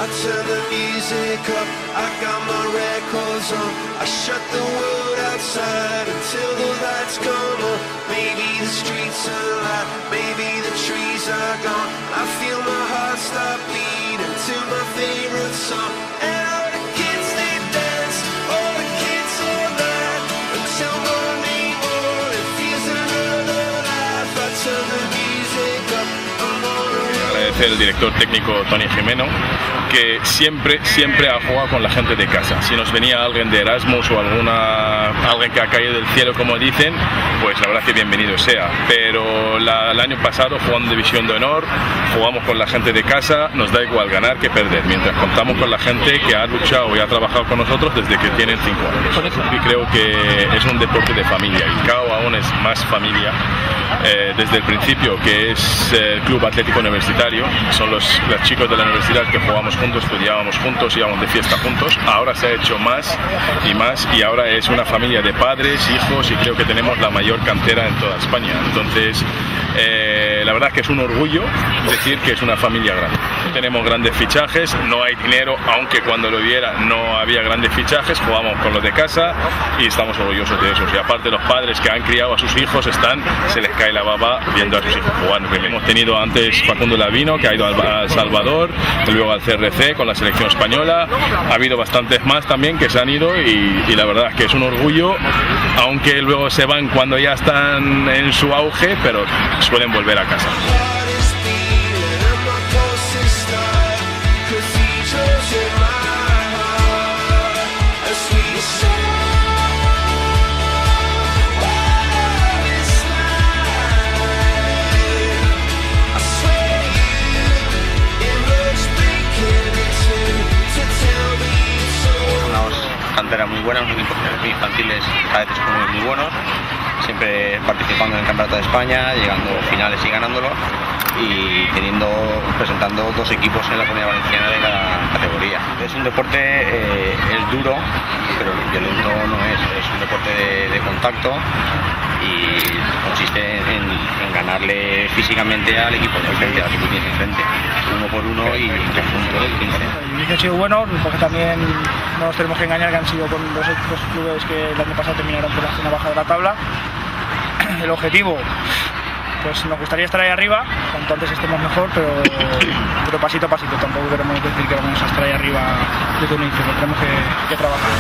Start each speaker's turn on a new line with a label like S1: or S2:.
S1: I turn the music up, I got my records on. I shut the world outside until the lights come on. Maybe the streets are alive, maybe the trees are gone. I feel my heart stop beating to my favorite song. And all the kids they dance, all the kids all night until morning morning feels another life. I turn the music up, I'm on a roll.
S2: Agradecer al director técnico Tony Jimeno, que siempre ha jugado con la gente de casa. Si nos venía alguien de Erasmus o alguien que ha caído del cielo, como dicen, pues la verdad que bienvenido sea. Pero el año pasado, jugando División de Honor, jugamos con la gente de casa, nos da igual ganar que perder, mientras contamos con la gente que ha luchado y ha trabajado con nosotros desde que tienen 5 años. Y creo que es un deporte de familia, y CAO aún es más familia. Desde el principio, que es el Club Atlético Universitario, son los chicos de la universidad que jugamos juntos, estudiábamos juntos, íbamos de fiesta juntos. Ahora se ha hecho más, y ahora es una familia de padres, hijos, y creo que tenemos la mayor cantera en toda España. Entonces, la verdad es que es un orgullo decir que es una familia grande. Tenemos grandes fichajes, no hay dinero, aunque cuando lo hubiera no había grandes fichajes, jugamos con los de casa y estamos orgullosos de eso. Y aparte, los padres que han criado a sus hijos se les cae la baba viendo a sus hijos jugar. Hemos tenido antes Facundo Lavino, que ha ido a El Salvador, luego al CRC con la selección española. Ha habido bastantes más también que se han ido, y la verdad es que es un orgullo, aunque luego se van cuando ya están en su auge, pero suelen volver a casa.
S3: Cantera muy buena, unos equipos infantiles a veces muy buenos, siempre participando en el Campeonato de España, llegando a finales y ganándolo, y presentando 2 equipos en la Comunidad Valenciana de cada categoría. Es un deporte, es duro, pero violento no es un deporte de contacto, y consiste en ganarle físicamente al equipo de frente, al que tú tienes enfrente, 1 por 1 y en conjunto del 15.
S4: El inicio ha sido bueno, porque también no nos tenemos que engañar que han sido con dos clubes que el año pasado terminaron por la zona baja de la tabla. El objetivo, pues nos gustaría estar ahí arriba, cuanto antes estemos mejor, pero pasito a pasito. Tampoco queremos decir que vamos a estar ahí arriba desde un inicio, tenemos que trabajar.